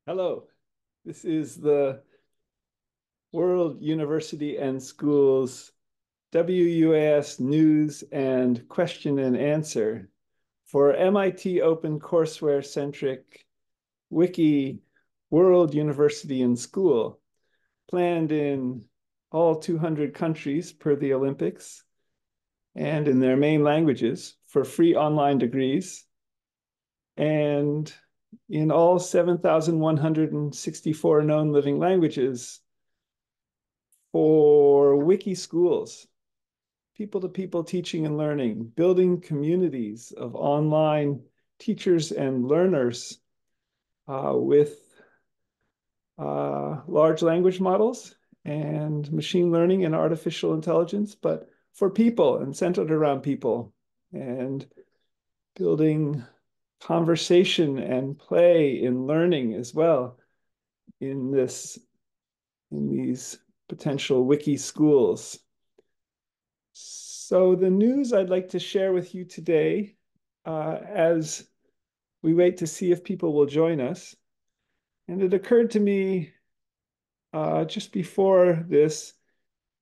Hello, this is the World University and Schools WUAS News and Question and Answer for MIT OpenCourseWare centric Wiki World University and School, planned in all 200 countries per the Olympics and in their main languages for free online degrees, and in all 7,164 known living languages for wiki schools, people-to-people teaching and learning, building communities of online teachers and learners with large language models and machine learning and artificial intelligence, but for people and centered around people, and building conversation and play in learning as well in these potential wiki schools. So the news I'd like to share with you today, as we wait to see if people will join us, and it occurred to me just before this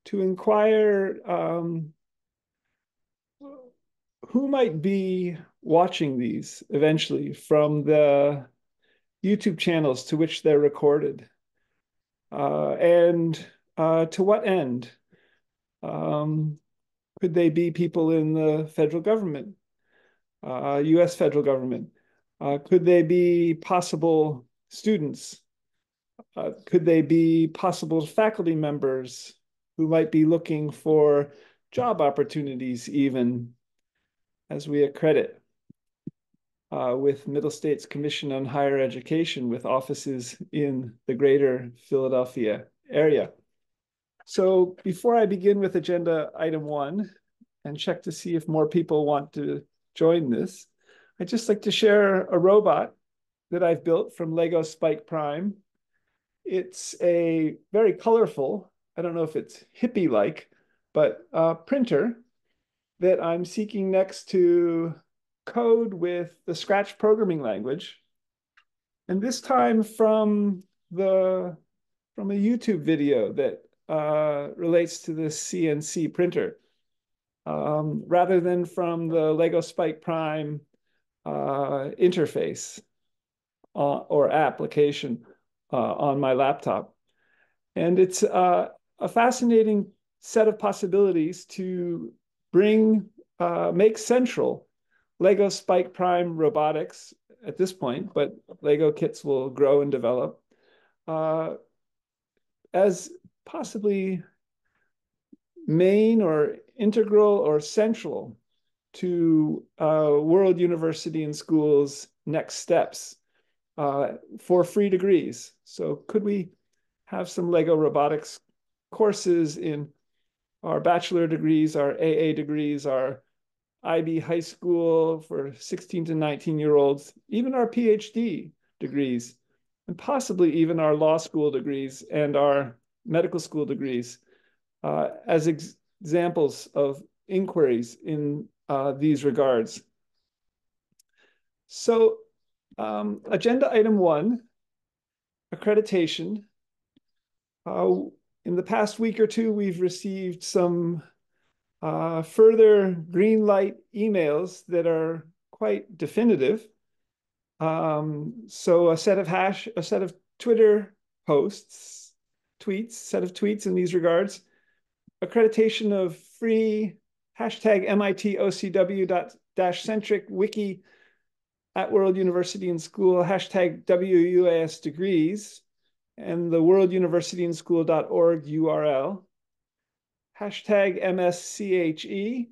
to inquire who might be watching these eventually from the YouTube channels to which they're recorded, and to what end. Um, could they be people in the federal government, US federal government? Could they be possible students? Could they be possible faculty members who might be looking for job opportunities, even as we accredit with Middle States Commission on Higher Education with offices in the greater Philadelphia area? So before I begin with agenda item 1 and check to see if more people want to join this, I'd just like to share a robot that I've built from Lego Spike Prime. It's a very colorful, I don't know if it's hippie-like, but printer that I'm seeking next to code with the Scratch programming language. And this time from a YouTube video that relates to this CNC printer, rather than from the Lego Spike Prime interface or application on my laptop. And it's a fascinating set of possibilities to make central Lego Spike Prime robotics at this point, but Lego kits will grow and develop as possibly main or integral or central to World University and Schools' next steps for free degrees. So could we have some Lego robotics courses in our bachelor degrees, our AA degrees, our IB high school for 16 to 19-year-olds, even our PhD degrees, and possibly even our law school degrees and our medical school degrees as examples of inquiries in these regards. So agenda item 1, accreditation. In the past week or two, we've received some further green light emails that are quite definitive. So a set of Twitter posts, set of tweets in these regards, accreditation of free hashtag MIT OCW-centric wiki at World University and School, hashtag WUAS degrees, and the World University and School.org URL, hashtag MSCHE,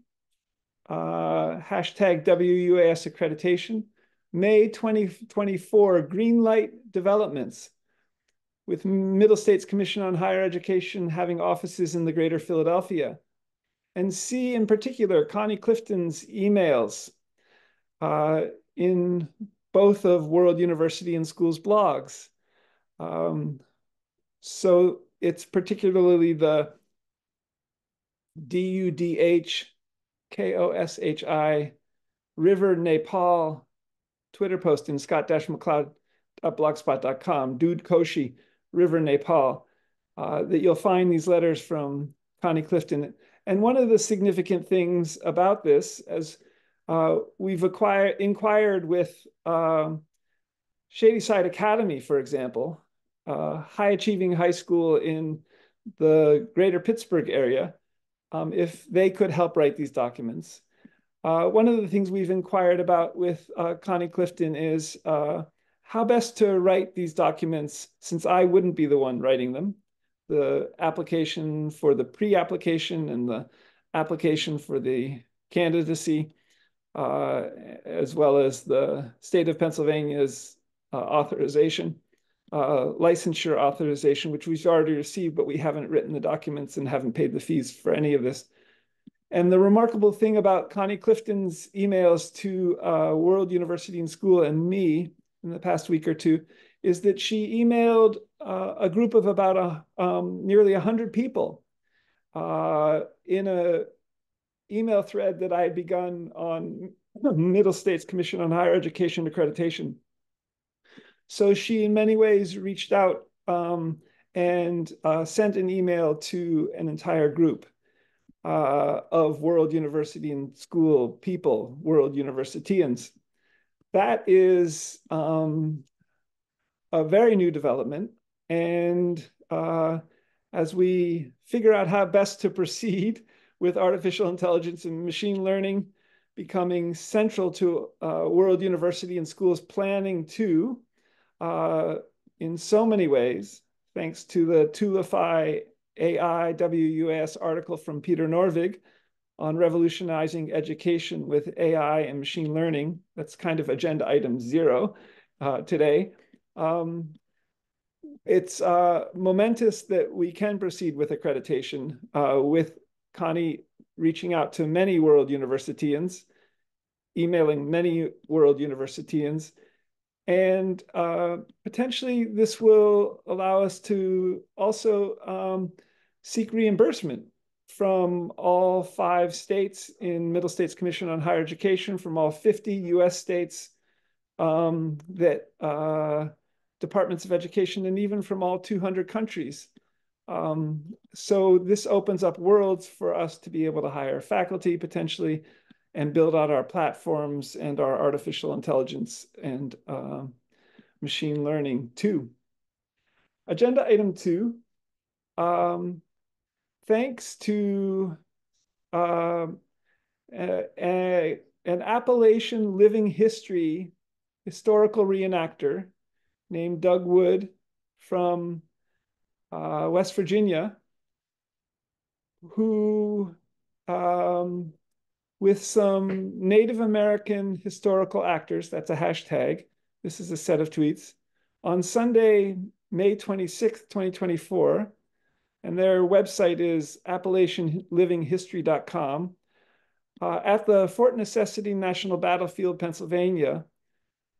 hashtag WUAS accreditation, May 2024 green light developments with Middle States Commission on Higher Education having offices in the greater Philadelphia. And C in particular, Connie Clifton's emails in both of World University and Schools blogs. So it's particularly the DUDHKOSHI River Nepal Twitter post in Scott-MacLeod dude.blogspot.com, Dude Koshi, River Nepal, that you'll find these letters from Connie Clifton. And one of the significant things about this, as we've inquired with Shadyside Academy, for example, high achieving high school in the greater Pittsburgh area, if they could help write these documents. One of the things we've inquired about with Connie Clifton is how best to write these documents, since I wouldn't be the one writing them. The application for the pre-application and the application for the candidacy, as well as the state of Pennsylvania's authorization, licensure authorization, which we've already received, but we haven't written the documents and haven't paid the fees for any of this. And the remarkable thing about Connie Clifton's emails to World University and School and me in the past week or two is that she emailed a group of about nearly 100 people in a email thread that I had begun on Middle States Commission on Higher Education Accreditation. So she, in many ways, reached out and sent an email to an entire group of World University and School people, World Universitians. That is a very new development. And as we figure out how best to proceed with artificial intelligence and machine learning becoming central to World University and Schools planning too, in so many ways, thanks to the Tulify AI WUS article from Peter Norvig on revolutionizing education with AI and machine learning. That's kind of agenda item 0 today. It's momentous that we can proceed with accreditation with Connie reaching out to many World Universitians, emailing many World Universitians, and potentially this will allow us to also seek reimbursement from all 5 states in Middle States Commission on Higher Education, from all 50 US states that departments of education, and even from all 200 countries. So this opens up worlds for us to be able to hire faculty potentially and build out our platforms and our artificial intelligence and machine learning too. Agenda item 2, thanks to an Appalachian living history historical reenactor named Doug Wood from West Virginia, who with some Native American historical actors, that's a hashtag, this is a set of tweets, on Sunday, May 26th, 2024, and their website is AppalachianLivingHistory.com, at the Fort Necessity National Battlefield, Pennsylvania.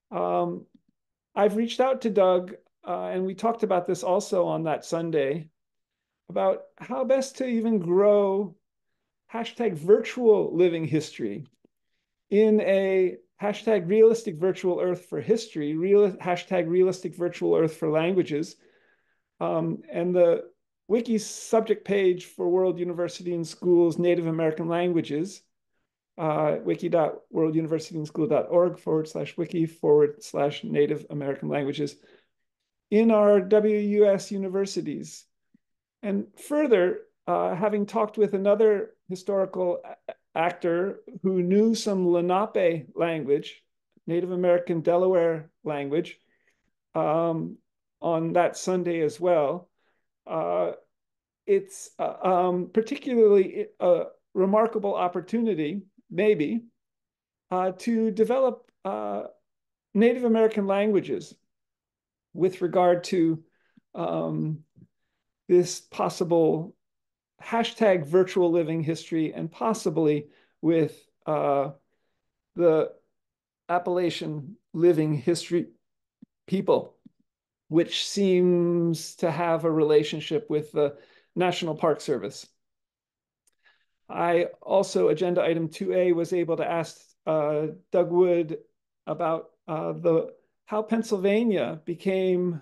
I've reached out to Doug, and we talked about this also on that Sunday, about how best to even grow hashtag virtual living history in a hashtag realistic virtual earth for history, hashtag realistic virtual earth for languages. And the wiki subject page for World University and Schools Native American Languages, wiki.worlduniversityandschool.org/wiki/Native American Languages in our WUS universities. And further, having talked with another historical actor who knew some Lenape language, Native American Delaware language, on that Sunday as well, it's particularly a remarkable opportunity, maybe, to develop Native American languages with regard to this possible hashtag virtual living history, and possibly with the Appalachian living history people, which seems to have a relationship with the National Park Service. I also, agenda item 2A, was able to ask Doug Wood about the how Pennsylvania became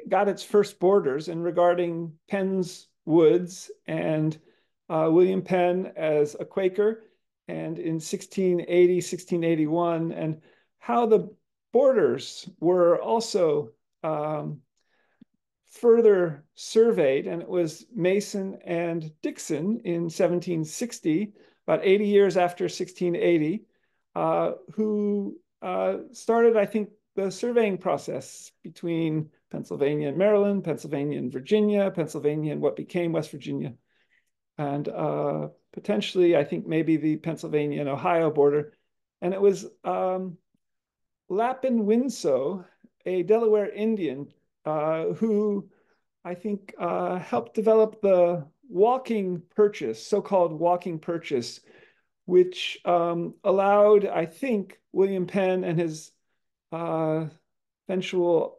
got its first borders, and regarding Penn's Woods and William Penn as a Quaker, and in 1680, 1681, and how the borders were also further surveyed. And it was Mason and Dixon in 1760, about 80 years after 1680, who started, I think, the surveying process between Pennsylvania and Maryland, Pennsylvania and Virginia, Pennsylvania and what became West Virginia, and potentially, I think, maybe the Pennsylvania and Ohio border. And it was Lapin Winslow, a Delaware Indian, who I think helped develop the walking purchase, so-called walking purchase, which allowed, I think, William Penn and his eventual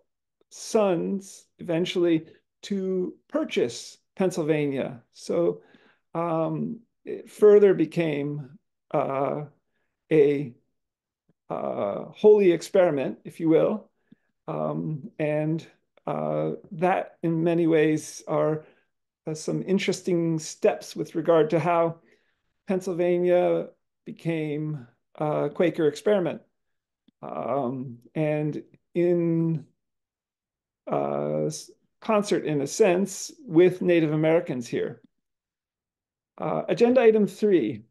sons eventually to purchase Pennsylvania. So it further became a holy experiment, if you will. And that in many ways are some interesting steps with regard to how Pennsylvania became a Quaker experiment. And in concert, in a sense, with Native Americans here. Agenda item 3,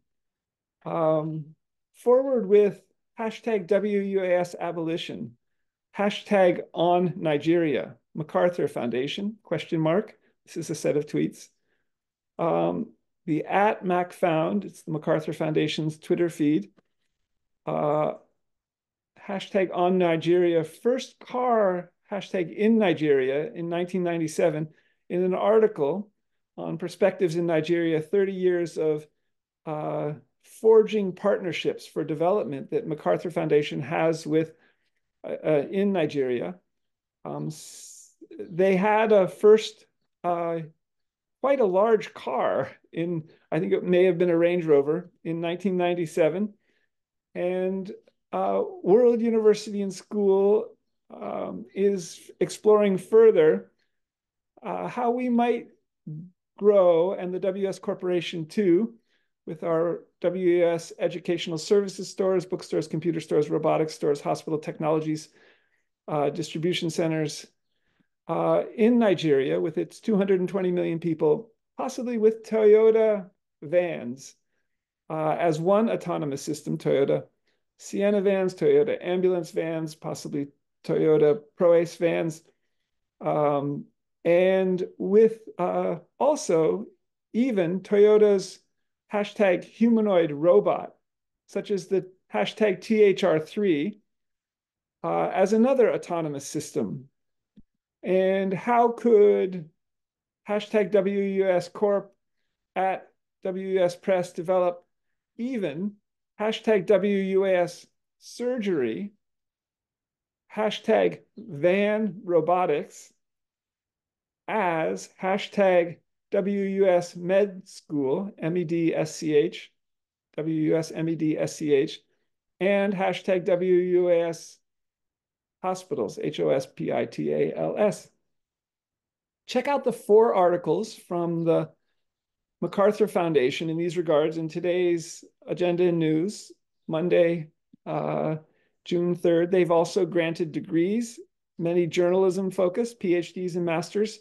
forward with hashtag WUAS abolition, hashtag on Nigeria, MacArthur Foundation, question mark. This is a set of tweets. The @MacFound, it's the MacArthur Foundation's Twitter feed. Hashtag on Nigeria, first car hashtag in Nigeria in 1997 in an article on perspectives in Nigeria, 30 years of forging partnerships for development that MacArthur Foundation has with in Nigeria. They had a first quite a large car in, I think it may have been a Range Rover in 1997. And World University and School is exploring further how we might grow, and the WS Corporation too, with our WS educational services stores, bookstores, computer stores, robotics stores, hospital technologies, distribution centers in Nigeria with its 220 million people, possibly with Toyota vans as one autonomous system, Toyota Sienna vans, Toyota ambulance vans, possibly Toyota ProAce vans, and with also even Toyota's hashtag humanoid robot, such as the hashtag THR3, as another autonomous system. And how could hashtag WUS Corp at WUS Press develop even hashtag WUAS surgery, hashtag van robotics, as hashtag WUS med school, MEDSCH, WUS MEDSCH, and hashtag WUAS hospitals, HOSPITALS. Check out the 4 articles from the MacArthur Foundation in these regards in today's agenda and news, Monday, June 3rd. They've also granted degrees, many journalism-focused, PhDs and masters,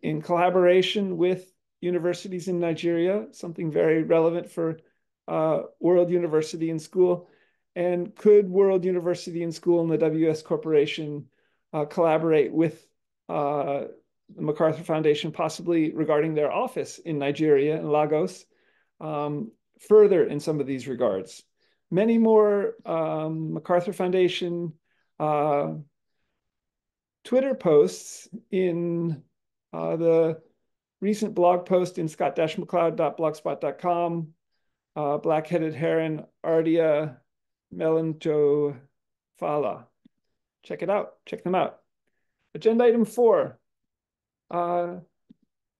in collaboration with universities in Nigeria, something very relevant for World University and School. And could World University and School and the WS Corporation collaborate with the MacArthur Foundation, possibly regarding their office in Nigeria, in Lagos, further in some of these regards? Many more MacArthur Foundation Twitter posts in the recent blog post in scott-macleod.blogspot.com, Black-headed heron, Ardea melanchophala. Check it out. Check them out. Agenda item 4.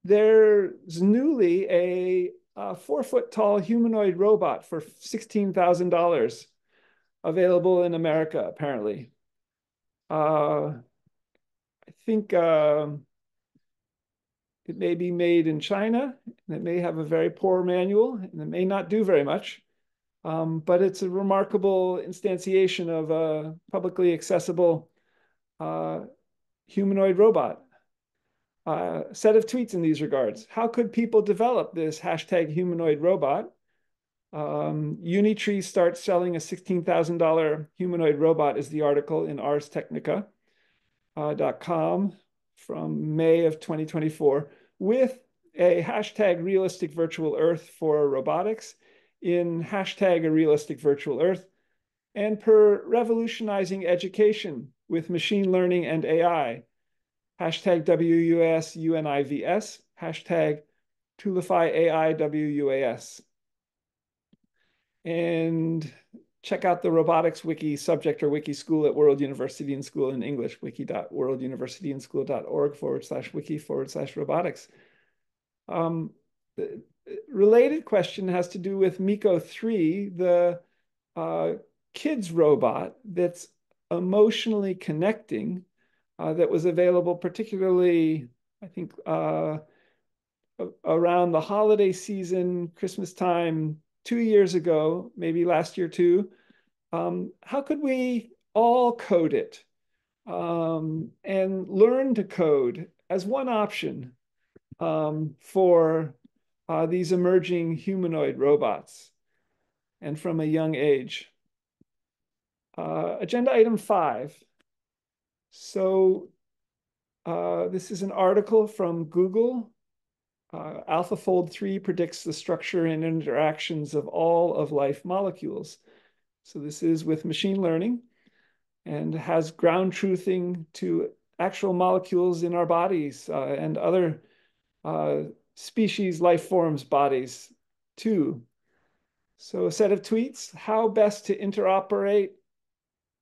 There's newly a 4-foot tall humanoid robot for $16,000 available in America, apparently. I think it may be made in China, and it may have a very poor manual, and it may not do very much. But it's a remarkable instantiation of a publicly accessible humanoid robot. Set of tweets in these regards. How could people develop this hashtag humanoid robot? Unitree starts selling a $16,000 humanoid robot is the article in Ars Technica.com from May of 2024 with a hashtag realistic virtual earth for robotics in hashtag a realistic virtual earth and per revolutionizing education with machine learning and AI hashtag WUAS UNIVS hashtag Tulify AI WUAS. And check out the robotics wiki subject or wiki school at World University and School in English, wiki.worlduniversityandschool.org/wiki/robotics. The related question has to do with Miko 3, the kids robot that's emotionally connecting that was available particularly, I think, around the holiday season, Christmas time, 2 years ago, maybe last year too. How could we all code it and learn to code as one option for these emerging humanoid robots and from a young age? Agenda item 5. So this is an article from Google. AlphaFold 3 predicts the structure and interactions of all of life molecules. So this is with machine learning and has ground truthing to actual molecules in our bodies and other species, life forms, bodies too. So a set of tweets, how best to interoperate,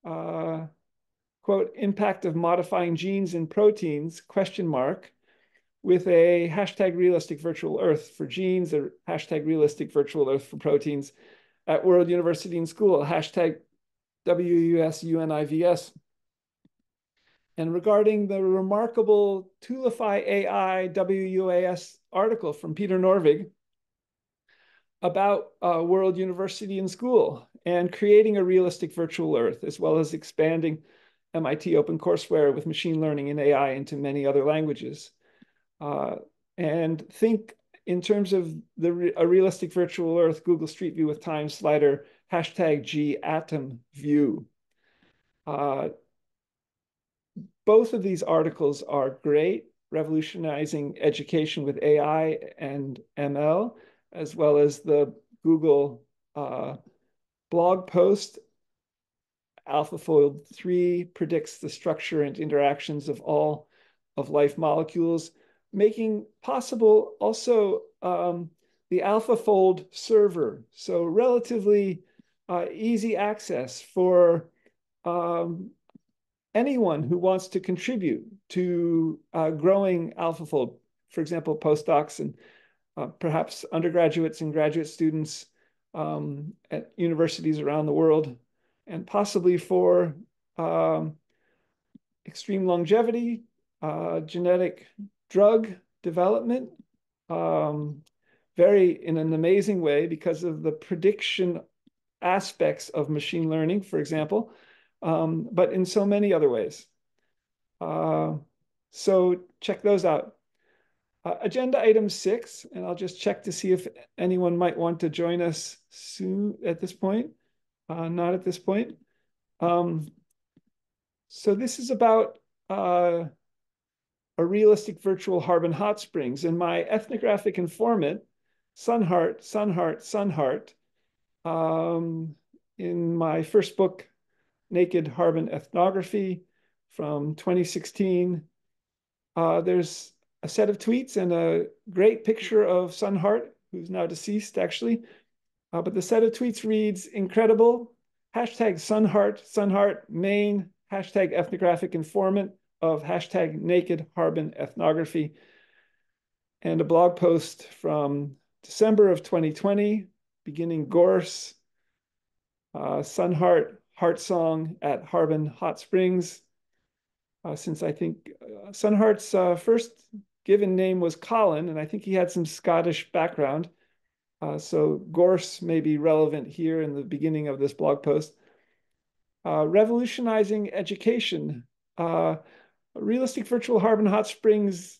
quote, impact of modifying genes and proteins, question mark, with a hashtag realistic virtual earth for genes, a hashtag realistic virtual earth for proteins at World University and School, hashtag WUSUNIVS. And regarding the remarkable Tulify AI WUAS article from Peter Norvig about World University and School and creating a realistic virtual earth, as well as expanding MIT OpenCourseWare with machine learning and AI into many other languages. And think in terms of a realistic virtual earth, Google Street View with time slider, hashtag GATOM view. Both of these articles are great, revolutionizing education with AI and ML, as well as the Google blog post. AlphaFold 3 predicts the structure and interactions of all of life molecules, making possible also the AlphaFold server. So relatively easy access for anyone who wants to contribute to growing AlphaFold, for example, postdocs and perhaps undergraduates and graduate students at universities around the world, and possibly for extreme longevity, genetic drug development, very in an amazing way because of the prediction aspects of machine learning, for example, but in so many other ways. So check those out. Agenda item 6, and I'll just check to see if anyone might want to join us soon at this point. Not at this point. So this is about a realistic virtual Harbin Hot Springs. And my ethnographic informant, Sunheart, in my first book, Naked Harbin Ethnography from 2016, there's a set of tweets and a great picture of Sunheart, who's now deceased, actually. But the set of tweets reads, incredible, hashtag Sunheart, main, hashtag ethnographic informant of hashtag Naked Harbin Ethnography. And a blog post from December of 2020, beginning Gorse, Sunheart, Heart Song at Harbin Hot Springs, since I think Sunheart's first given name was Colin, and I think he had some Scottish background. So Gorse may be relevant here in the beginning of this blog post. Revolutionizing education. Realistic Virtual Harbin Hot Springs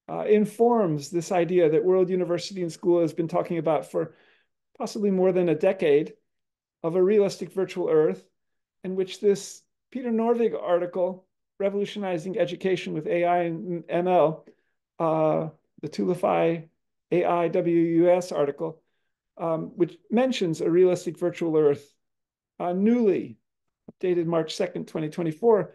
informs this idea that World University and School has been talking about for possibly more than a decade, of a realistic virtual Earth, in which this Peter Norvig article, Revolutionizing Education with AI and ML, the Tulify AI WUS article, which mentions a realistic virtual Earth, newly updated March 2nd, 2024.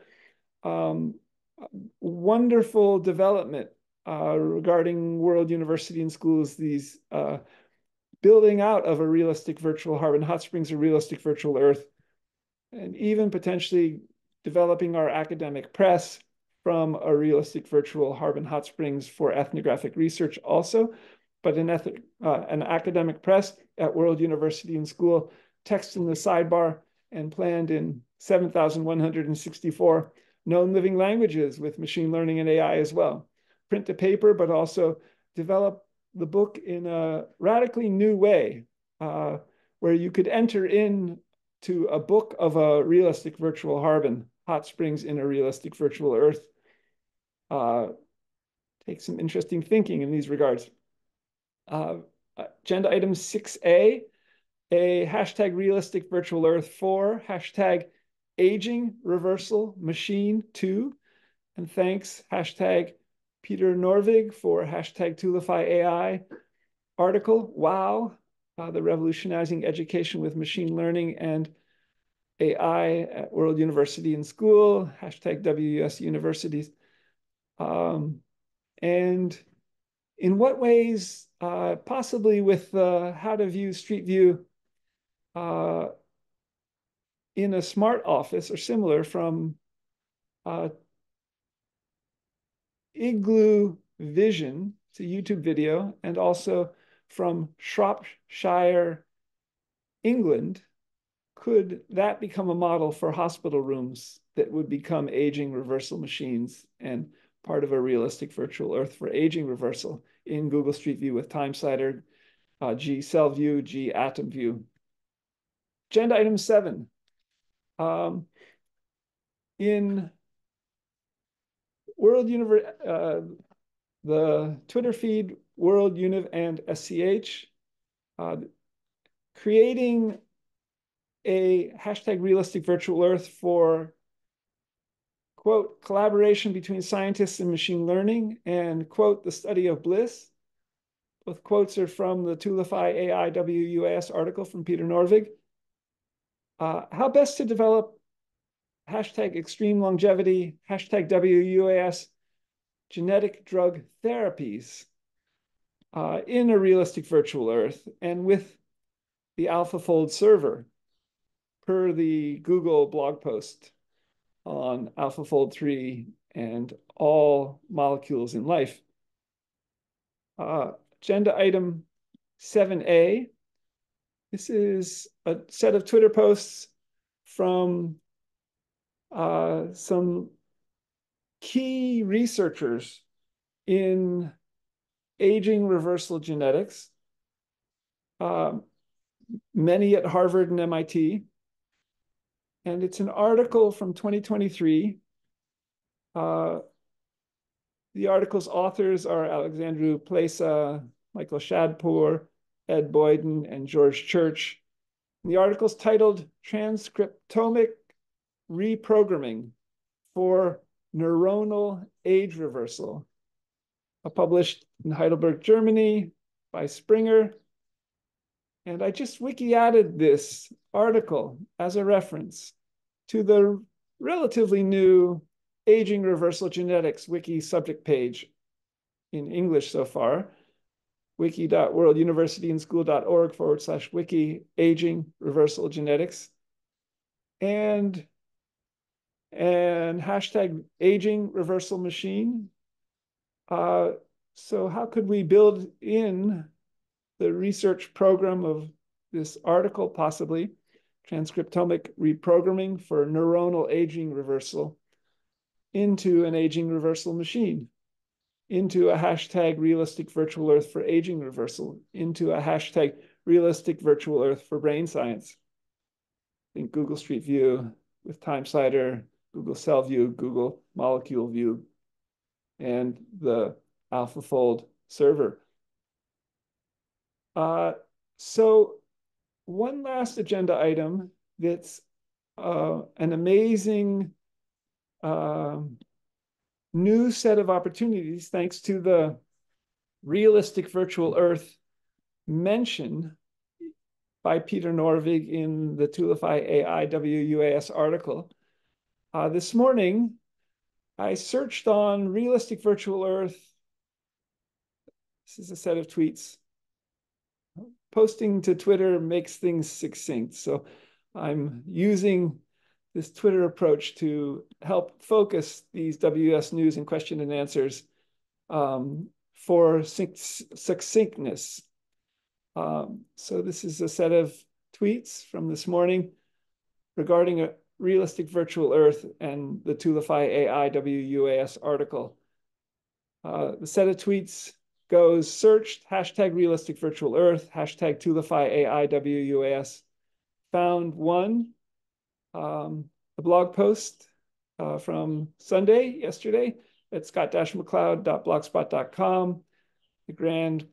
Wonderful development regarding World University and Schools, these building out of a realistic virtual Harbin Hot Springs, a realistic virtual Earth, and even potentially developing our academic press from a realistic virtual Harbin Hot Springs for ethnographic research also, but an academic press at World University and School, text in the sidebar, and planned in 7,164 known living languages with machine learning and AI as well. Print to paper, but also develop the book in a radically new way, where you could enter into a book of a realistic virtual Harbin Hot Springs in a realistic virtual Earth. Take some interesting thinking in these regards. Agenda item 6A, a hashtag realistic virtual Earth 4, hashtag aging reversal machine 2, and thanks hashtag Peter Norvig for hashtag Tulify AI article. Wow, the revolutionizing education with machine learning and AI at World University and School, hashtag WUS Universities. And in what ways, possibly with how to view Street View in a smart office or similar from Igloo Vision, it's a YouTube video, and also from Shropshire, England. Could that become a model for hospital rooms that would become aging reversal machines and part of a realistic virtual Earth for aging reversal in Google Street View with Time Slider, G Cell View, G Atom View? Agenda item 7. In World Univ, the Twitter feed World Univ and SCH, creating a hashtag realistic virtual Earth for, quote, collaboration between scientists and machine learning, and, quote, the study of Bliss. Both quotes are from the Tulify AI WUAS article from Peter Norvig. How best to develop hashtag extreme longevity, hashtag WUAS genetic drug therapies in a realistic virtual Earth and with the AlphaFold server, per the Google blog post on AlphaFold 3 and all molecules in life. Agenda item 7A. This is a set of Twitter posts from some key researchers in aging reversal genetics, many at Harvard and MIT. And it's an article from 2023. The article's authors are Alexandru Plesa, Michael Shadpour, Ed Boyden, and George Church. And the article's titled Transcriptomic Reprogramming for Neuronal Age Reversal, published in Heidelberg, Germany by Springer. And I just wiki-added this article as a reference to the relatively new Aging Reversal Genetics wiki subject page in English so far, wiki.worlduniversityandschool.org/wiki aging reversal genetics, and hashtag aging reversal machine. So how could we build in the research program of this article, possibly transcriptomic reprogramming for neuronal aging reversal into an aging reversal machine, into a hashtag realistic virtual earth for aging reversal, into a hashtag realistic virtual earth for brain science. Think Google Street View with Time Slider, Google Cell View, Google Molecule View, and the AlphaFold server. So one last agenda item that's an amazing new set of opportunities thanks to the realistic virtual earth mention by Peter Norvig in the Tulify AI WUAS article. This morning, I searched on realistic virtual earth. This is a set of tweets. Posting to Twitter makes things succinct. So I'm using this Twitter approach to help focus these WS news and question and answers for succinctness. So this is a set of tweets from this morning regarding a realistic virtual earth and the Tulify AI WUAS article. The set of tweets goes searched, hashtag realistic virtual earth, hashtag Tulify AI WUAS. Found one, a blog post from Sunday, yesterday, at scott-macleod.blogspot.com. The Grand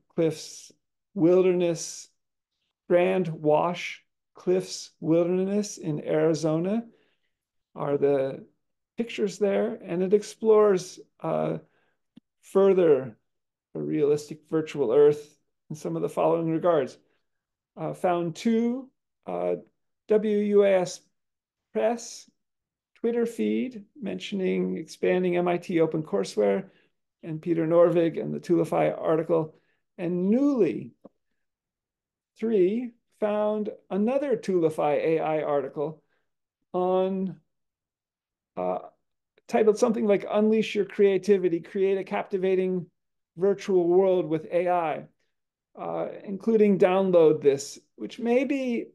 Wash Cliffs Wilderness in Arizona are the pictures there, and it explores further a realistic virtual earth in some of the following regards. Found two WUAS Press Twitter feed mentioning expanding MIT OpenCourseWare and Peter Norvig and the Tulify article. And newly, three found another Tulify AI article on titled something like Unleash Your Creativity, Create a Captivating Virtual World with AI, including download this, which may be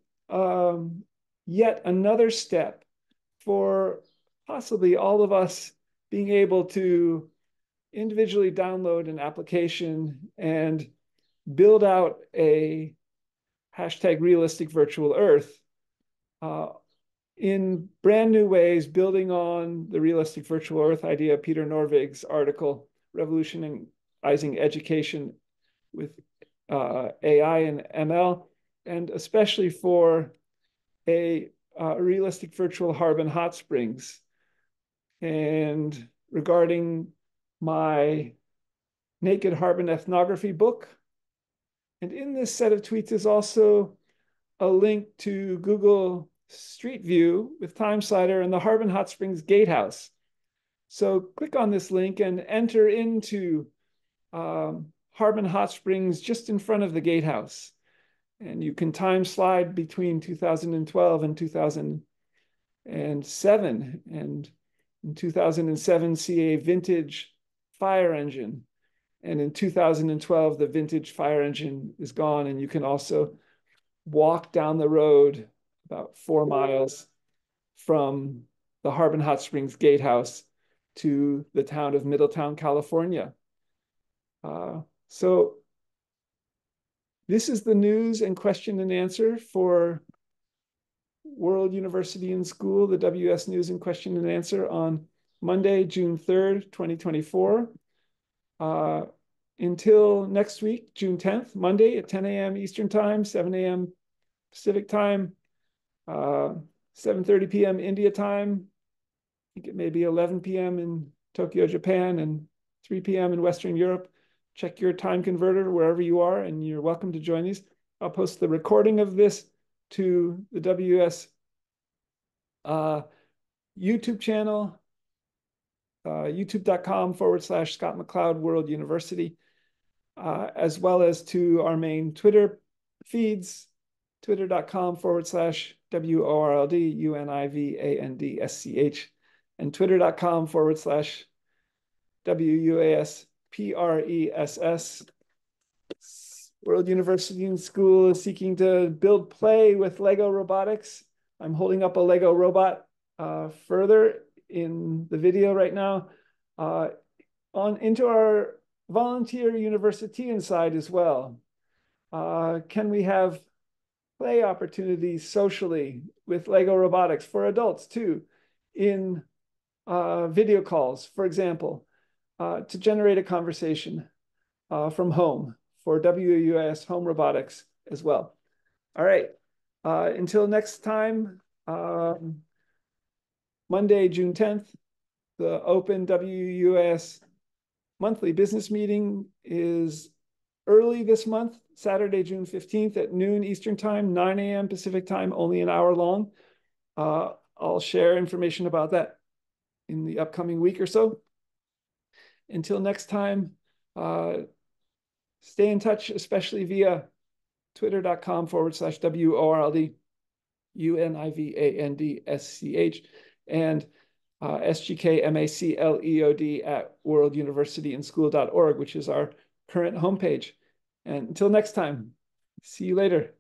yet another step for possibly all of us being able to individually download an application and build out a hashtag realistic virtual earth in brand new ways, building on the realistic virtual earth idea, Peter Norvig's article, Revolutionizing Education with AI and ML, and especially for a realistic virtual Harbin Hot Springs. And regarding my Naked Harbin ethnography book. And in this set of tweets is also a link to Google Street View with Time Slider and the Harbin Hot Springs Gatehouse. So click on this link and enter into Harbin Hot Springs just in front of the gatehouse. And you can time slide between 2012 and 2007. And in 2007, see a vintage fire engine. And in 2012, the vintage fire engine is gone. And you can also walk down the road about 4 miles from the Harbin Hot Springs Gatehouse to the town of Middletown, California. So this is the news and question and answer for World University and School, the WS News and Question and Answer on Monday, June 3rd, 2024. Until next week, June 10th, Monday at 10 a.m. Eastern Time, 7 a.m. Pacific Time, 7:30 p.m. India Time. I think it may be 11 p.m. in Tokyo, Japan, and 3 p.m. in Western Europe. Check your time converter wherever you are, and you're welcome to join these. I'll post the recording of this to the WS YouTube channel, youtube.com/Scott MacLeod World University, as well as to our main Twitter feeds, twitter.com/WORLDUNIVANDSCH and twitter.com/WUASPRESS. World University and School is seeking to build play with Lego robotics, I'm holding up a Lego robot further in the video right now on into our volunteer university inside as well. Can we have play opportunities socially with Lego robotics for adults too in video calls, for example, to generate a conversation from home for WUS home robotics as well. All right. Until next time, Monday, June 10th, the open WUS monthly business meeting is early this month, Saturday, June 15th at noon Eastern time, 9 a.m. Pacific time, only an hour long. I'll share information about that in the upcoming week or so. Until next time, stay in touch, especially via twitter.com/WORLD UNIVANDSCH and SGKMACLEOD at worlduniversityandschool.org, which is our current homepage. And until next time, see you later.